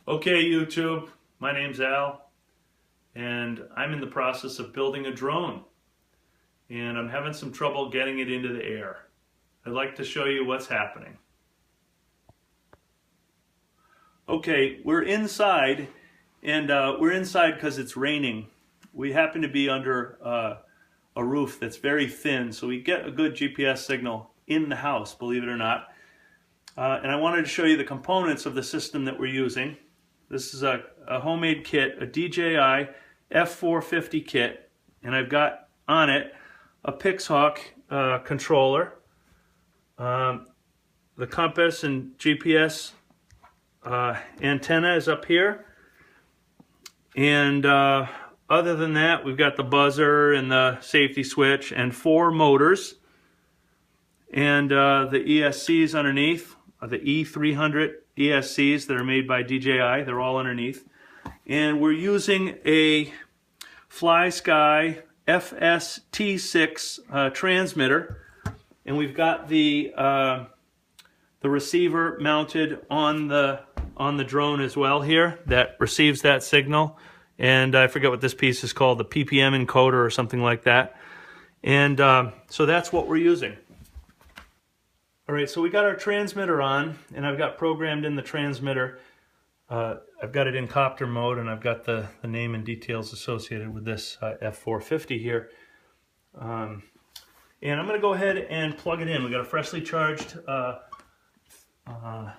Okay, YouTube, my name's Al, and I'm in the process of building a drone, and I'm having some trouble getting it into the air. I'd like to show you what's happening. Okay, we're inside, and we're inside because it's raining. We happen to be under a roof that's very thin, so we get a good GPS signal in the house, believe it or not. And I wanted to show you the components of the system that we're using. This is a homemade kit, a DJI F450 kit, and I've got on it a Pixhawk controller, the compass and GPS antenna is up here, and other than that we've got the buzzer and the safety switch and 4 motors, and the ESCs underneath, the E300 ESCs that are made by DJI, they're all underneath. And we're using a FlySky FST6 transmitter, and we've got the receiver mounted on the drone as well here that receives that signal. And I forget what this piece is called, the PPM encoder or something like that. And so that's what we're using. All right, so we got our transmitter on, and I've got programmed in the transmitter. I've got it in copter mode, and I've got the name and details associated with this F450 here. And I'm going to go ahead and plug it in. We've got a freshly charged battery.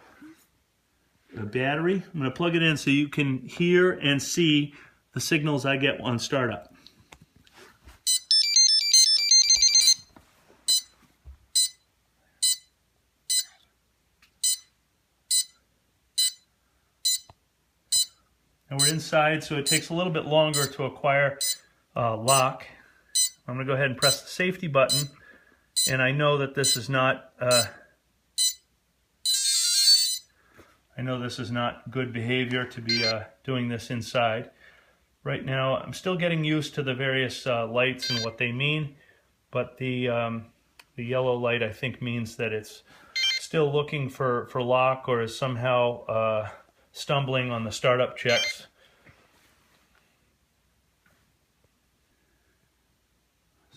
I'm going to plug it in so you can hear and see the signals I get on startup. And we're inside, so it takes a little bit longer to acquire lock. I'm going to go ahead and press the safety button, and I know that this is not good behavior to be doing this inside. Right now, I'm still getting used to the various lights and what they mean, but the yellow light I think means that it's still looking for lock, or is somehow stumbling on the startup checks.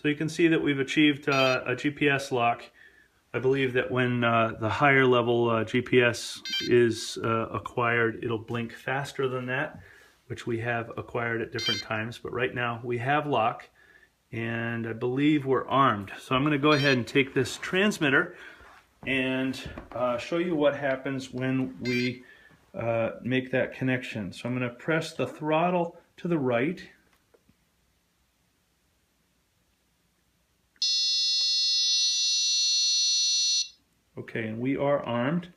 So you can see that we've achieved a GPS lock. I believe that when the higher level GPS is acquired, it'll blink faster than that, which we have acquired at different times. But right now we have lock, and I believe we're armed. So I'm going to go ahead and take this transmitter and show you what happens when we make that connection. So I'm going to press the throttle to the right. Okay, and we are armed.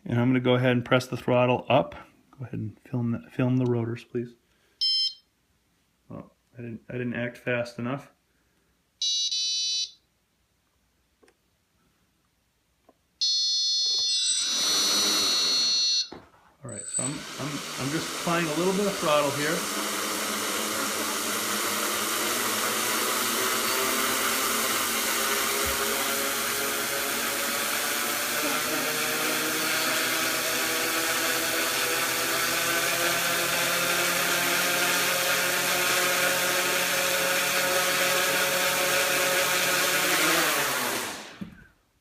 And I'm going to go ahead and press the throttle up. Go ahead and film the rotors, please. Oh, I didn't act fast enough. All right, so I'm just applying a little bit of throttle here.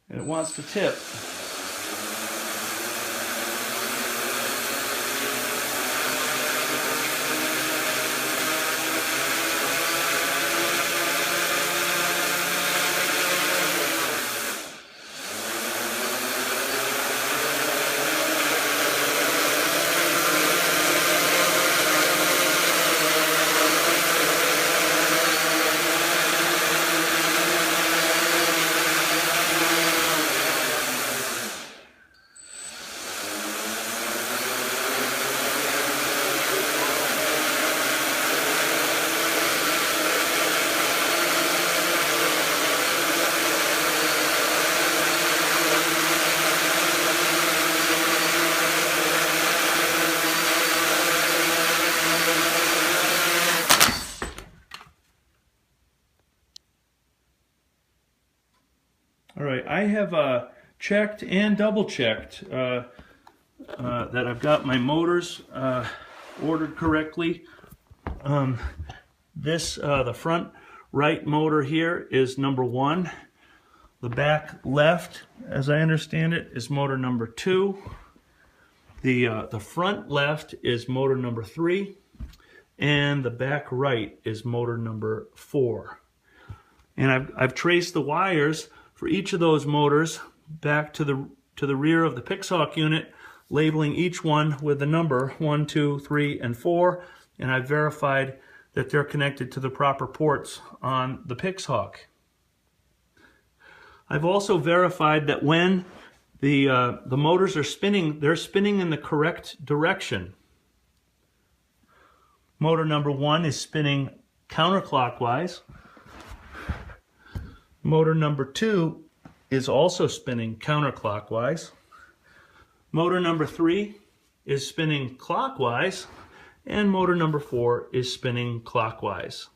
And it wants to tip. All right, I have checked and double checked that I've got my motors ordered correctly. The front right motor here is number 1. The back left, as I understand it, is motor number 2. The front left is motor number 3. And the back right is motor number 4. And I've traced the wires for each of those motors back to the rear of the Pixhawk unit, labeling each one with the number 1, 2, 3, and 4, and I've verified that they're connected to the proper ports on the Pixhawk. I've also verified that when the motors are spinning, they're spinning in the correct direction. Motor number 1 is spinning counterclockwise. Motor number 2 is also spinning counterclockwise. Motor number 3 is spinning clockwise, and motor number 4 is spinning clockwise.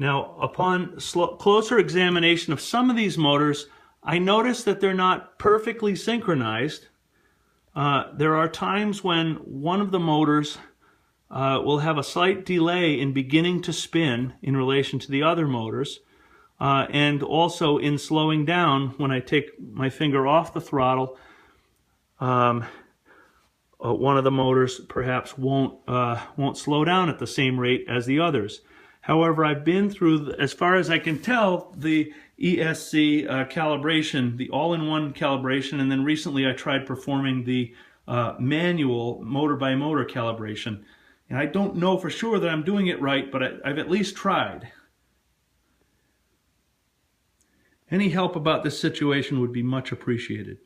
Now, upon closer examination of some of these motors, I noticed that they're not perfectly synchronized. There are times when one of the motors will have a slight delay in beginning to spin in relation to the other motors, and also in slowing down when I take my finger off the throttle. One of the motors perhaps won't slow down at the same rate as the others. However, I've been through, as far as I can tell, the ESC calibration, the all-in-one calibration, and then recently I tried performing the manual motor-by-motor calibration. And I don't know for sure that I'm doing it right, but I've at least tried. Any help about this situation would be much appreciated.